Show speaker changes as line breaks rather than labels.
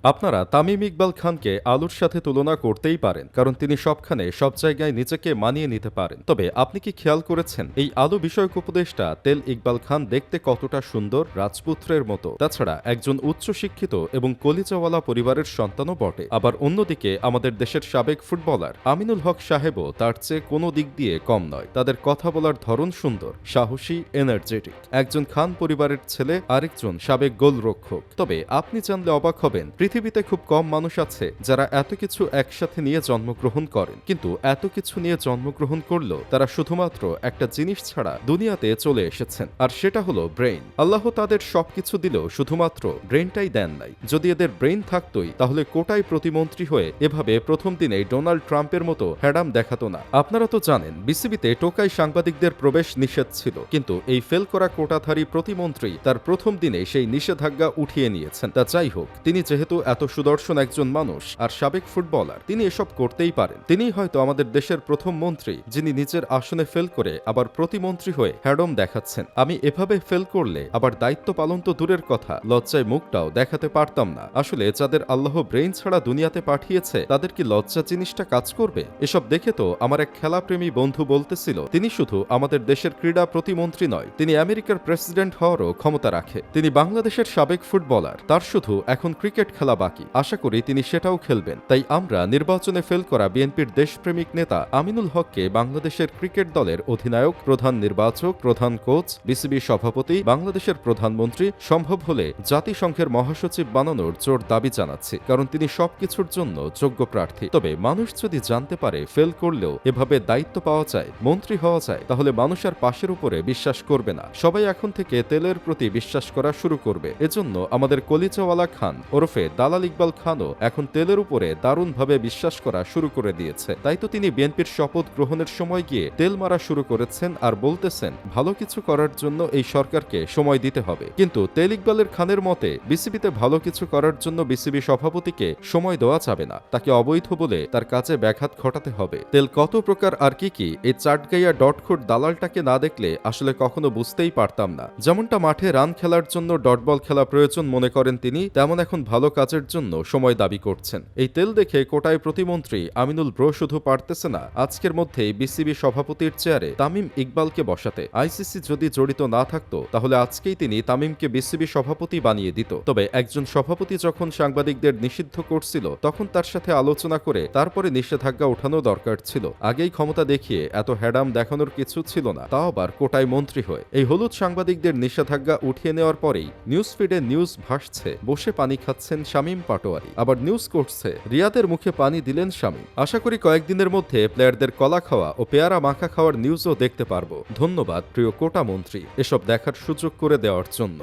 আপনারা তামিম ইকবাল খানকে আলুর সাথে তুলনা করতেই পারেন, কারণ তিনি সবখানে সব জায়গায় নিজেকে মানিয়ে নিতে পারেন। তবে আপনি কি খেয়াল করেছেন এই আলু বিষয়ক উপদেষ্টা তেল ইকবাল খান দেখতে কতটা সুন্দর, রাজপুত্রের মতো? তাছাড়া একজন উচ্চশিক্ষিত এবং কলিজাওয়ালা পরিবারের সন্তানও বটে। আবার অন্যদিকে আমাদের দেশের সাবেক ফুটবলার আমিনুল হক সাহেবও তার চেয়ে কোনো দিক দিয়ে কম নয়। তাদের কথা বলার ধরন সুন্দর, সাহসী, এনার্জেটিক। একজন খান পরিবারের ছেলে, আরেকজন সাবেক গোলরক্ষক। তবে আপনি জানলে অবাক হবেন, পৃথিবীতে খুব কম মানুষ আছে যারা এত কিছু একসাথে নিয়ে জন্মগ্রহণ করেন। কিন্তু এত কিছু নিয়ে জন্মগ্রহণ করলেও তারা শুধুমাত্র একটা জিনিস ছাড়া দুনিয়াতে চলে এসেছেন, আর সেটা হলো ব্রেইন। আল্লাহ তাদের সবকিছু দিলেও শুধুমাত্র ব্রেইনটাই দেন নাই। যদি এদের ব্রেইন থাকতোই তাহলে কোটায় প্রতিমন্ত্রী হয়ে এভাবে প্রথম দিনেই ডোনাল্ড ট্রাম্পের মতো হ্যাডাম দেখাতো না। আপনারা তো জানেন বিসিবিতে টোকাই সাংবাদিকদের প্রবেশ নিষেধ ছিল, কিন্তু এই ফেল করা কোটাধারী প্রতিমন্ত্রী তার প্রথম দিনে সেই নিষেধাজ্ঞা উঠিয়ে নিয়েছেন। তা যাই হোক, তিনি যেহেতু এত সুদর্শন একজন মানুষ আর সাবেক ফুটবলার, তিনি এসব করতেই পারেন। তিনিই হয়তো আমাদের দেশের প্রথম মন্ত্রী যিনি নিজের আসনে ফেল করে আবার প্রতিমন্ত্রী হয়ে হ্যাডম দেখাচ্ছেন। আমি এভাবে ফেল করলে আবার দায়িত্ব পালন তো দূরের কথা, লজ্জায় মুখটাও দেখাতে পারতাম না। আসলে যাদের আল্লাহ ব্রেইন ছাড়া দুনিয়াতে পাঠিয়েছে তাদের কি লজ্জা জিনিসটা কাজ করবে? এসব দেখে তো আমার এক খেলাপ্রেমী বন্ধু বলতেছিল, তিনি শুধু আমাদের দেশের ক্রীড়া প্রতিমন্ত্রী নয়, তিনি আমেরিকার প্রেসিডেন্ট হওয়ারও ক্ষমতা রাখে। তিনি বাংলাদেশের সাবেক ফুটবলার, তার শুধু এখন ক্রিকেট খেলা বাকি। আশা করি তিনি সেটাও খেলবেন। তাই আমরা নির্বাচনে ফেল করা বিএনপির দেশপ্রেমিক নেতা আমিনুল হককে বাংলাদেশের ক্রিকেট দলের অধিনায়ক, প্রধান নির্বাচক, প্রধান কোচ, বিসিবি সভাপতি, বাংলাদেশের প্রধানমন্ত্রী, সম্ভব হলে জাতিসংঘের মহাসচিব বানানোর জোর দাবি জানাচ্ছি, কারণ তিনি সবকিছুর জন্য যোগ্য প্রার্থী। তবে মানুষ যদি জানতে পারে ফেল করলেও এভাবে দায়িত্ব পাওয়া যায়, মন্ত্রী হওয়া যায়, তাহলে মানুষ আর পাশের উপরে বিশ্বাস করবে না। সবাই এখন থেকে তেলের প্রতি বিশ্বাস করা শুরু করবে। এজন্য আমাদের কলিজাওয়ালা খান ওরফে দালাল ইকবাল খানও এখন তেলের উপরে দারুণভাবে বিশ্বাস করা শুরু করে দিয়েছে। তাই তো তিনি বিএনপির শপথ গ্রহণের সময় গিয়ে তেল মারা শুরু করেছেন আর বলতেছেন ভালো কিছু করার জন্য এই সরকারকে সময় দিতে হবে। কিন্তু তেল ইকবালের খানের মতে বিসিবিতে ভালো কিছু করার জন্য বিসিবি সভাপতিকে সময় দেওয়া যাবে না, তাকে অবৈধ বলে তার কাজে ব্যাঘাত ঘটাতে হবে। তেল কত প্রকার আর কি এই চাটগাইয়া ডটখোট দালালটাকে না দেখলে আসলে কখনো বুঝতেই পারতাম না। যেমনটা মাঠে রান খেলার জন্য ডটবল খেলা প্রয়োজন মনে করেন তিনি, তেমন এখন ভালো কাজের জন্য সময় দাবি করছেন। এই তেল দেখে কোটায় প্রতিমন্ত্রী আমিনুল ব্রো শুধু পারতেছে না, আজকের মধ্যেই বিসিবি সভাপতির চেয়ারে তামিম ইকবালকে বসাতে। আইসিসি যদি জড়িত না থাকতো তাহলে আজকেই তিনি তামিমকে বিসিবি সভাপতি বানিয়ে দিত। তবে একজন সভাপতি যখন সাংবাদিকদের নিষিদ্ধ করছিল তখন তার সাথে আলোচনা করে তারপরে নিষেধাজ্ঞা ওঠানো দরকার ছিল। আগেই ক্ষমতা দেখিয়ে এত হ্যাডাম দেখানোর কিছু ছিল না, তাও আবার কোটায় মন্ত্রী হয়ে। এই হলুদ সাংবাদিকদের নিষেধাজ্ঞা উঠিয়ে নেওয়ার পরেই নিউজ ফিডে নিউজ ভাসছে বসে পানি খাচ্ছেন শামীম পাটোয়ারি, আবার নিউজ করছে রিয়াদের মুখে পানি দিলেন শামীম। আশা করি কয়েকদিনের মধ্যে প্লেয়ারদের কলা খাওয়া ও পেয়ারা মাখা খাওয়ার নিউজও দেখতে পারবো। ধন্যবাদ প্রিয় কোটা মন্ত্রী এসব দেখার সুযোগ করে দেওয়ার জন্য।